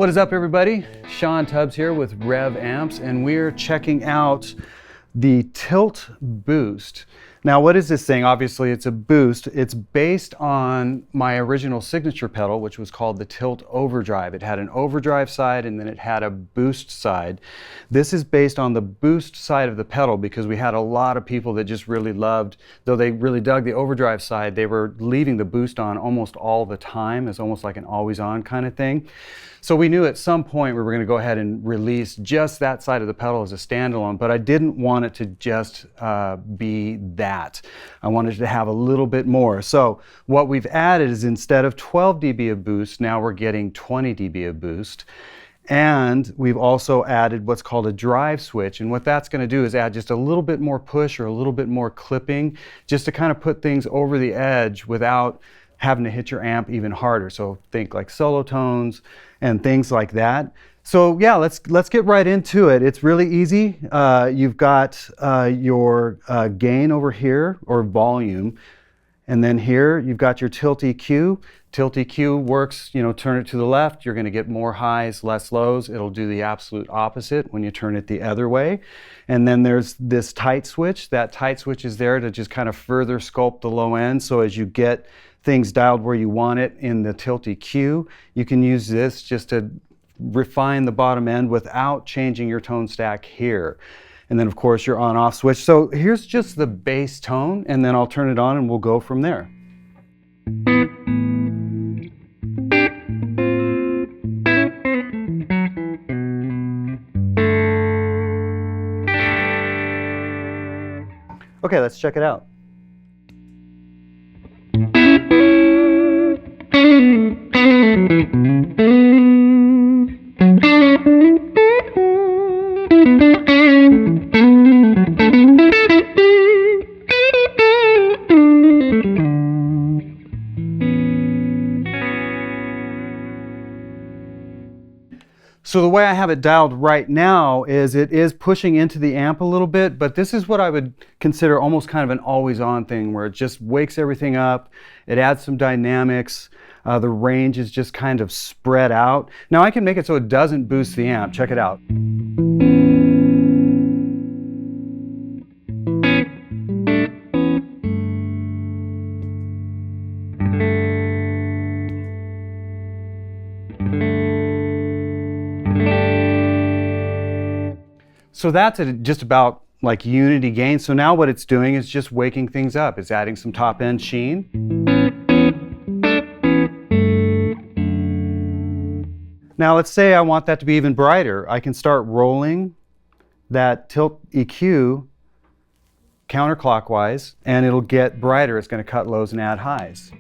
What is up, everybody? Shawn Tubbs here with Revv Amps, and we're checking out the Tilt Boost. Now, what is this thing? Obviously, it's a boost. It's based on my original signature pedal, which was called the Tilt Overdrive. It had an overdrive side and then it had a boost side. This is based on the boost side of the pedal because we had a lot of people that just really loved, though they really dug the overdrive side, they were leaving the boost on almost all the time. It's almost like an always on kind of thing. So we knew at some point we were going to go ahead and release just that side of the pedal as a standalone, but I didn't want it to just be that. I wanted to have a little bit more. So what we've added is instead of 12 dB of boost, now we're getting 20 dB of boost. And we've also added what's called a drive switch. And what that's going to do is add just a little bit more push or a little bit more clipping, just to kind of put things over the edge without having to hit your amp even harder. So think like solo tones and things like that. So yeah, let's get right into it. It's really easy. You've got your gain over here, or volume, and then here you've got your tilt EQ. Tilt EQ works, turn it to the left, you're going to get more highs, less lows. It'll do the absolute opposite when you turn it the other way. And then there's this tight switch. That tight switch is there to just kind of further sculpt the low end. So as you get things dialed where you want it in the tilt EQ, you can use this just to refine the bottom end without changing your tone stack here. And then of course your on-off switch. So here's just the bass tone, and then I'll turn it on and we'll go from there. Okay, let's check it out. So the way I have it dialed right now is it is pushing into the amp a little bit, but this is what I would consider almost kind of an always on thing, where it just wakes everything up. It adds some dynamics. The range is just kind of spread out. Now I can make it so it doesn't boost the amp. Check it out. So that's just about like unity gain. So now what it's doing is just waking things up. It's adding some top end sheen. Now let's say I want that to be even brighter. I can start rolling that tilt EQ counterclockwise and it'll get brighter. It's going to cut lows and add highs.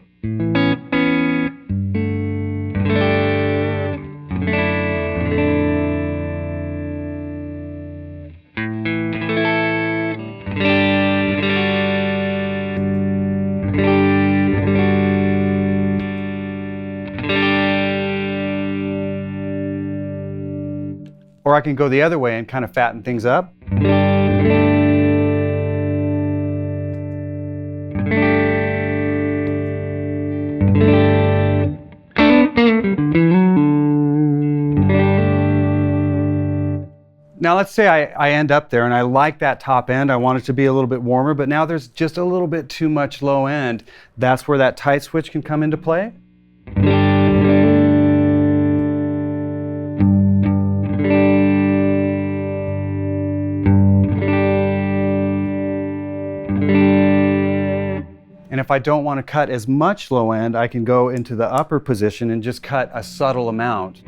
Or I can go the other way and kind of fatten things up. Now let's say I end up there and I like that top end. I want it to be a little bit warmer, but now there's just a little bit too much low end. That's where that tight switch can come into play. And if I don't want to cut as much low end, I can go into the upper position and just cut a subtle amount.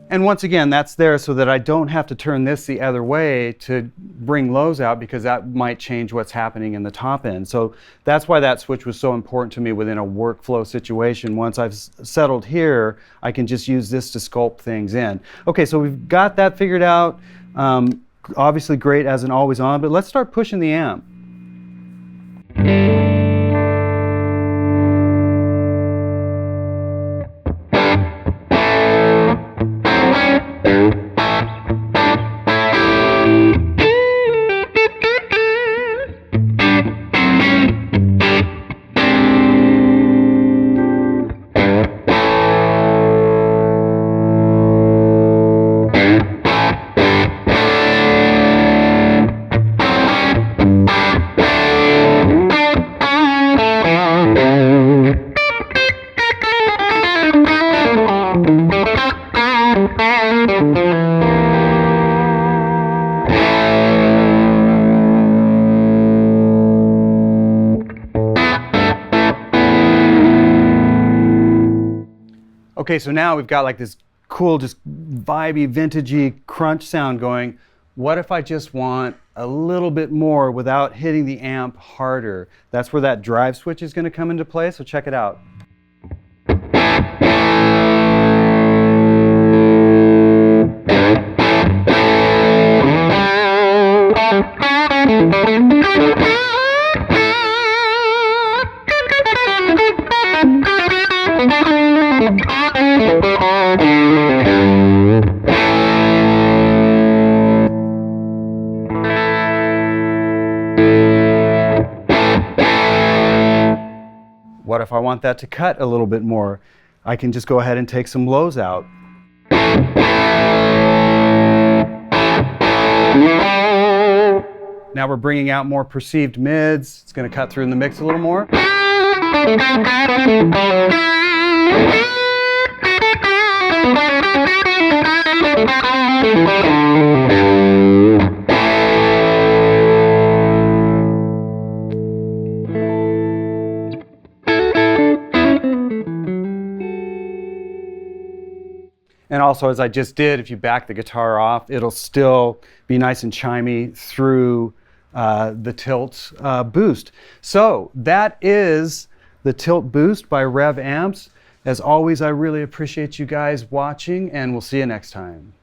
And once again, that's there so that I don't have to turn this the other way to bring lows out, because that might change what's happening in the top end. So that's why that switch was so important to me within a workflow situation. Once I've settled here, I can just use this to sculpt things in. Okay, so we've got that figured out. Obviously great as an always on, but let's start pushing the amp. Okay, so now we've got like this cool, just vibey, vintagey crunch sound going. What if I just want a little bit more without hitting the amp harder? That's where that drive switch is going to come into play, so check it out. What if I want that to cut a little bit more? I can just go ahead and take some lows out. Now we're bringing out more perceived mids. It's going to cut through in the mix a little more. And also, as I just did, if you back the guitar off, it'll still be nice and chimey through the Tilt Boost. So that is the Tilt Boost by Revv Amps. As always, I really appreciate you guys watching, and we'll see you next time.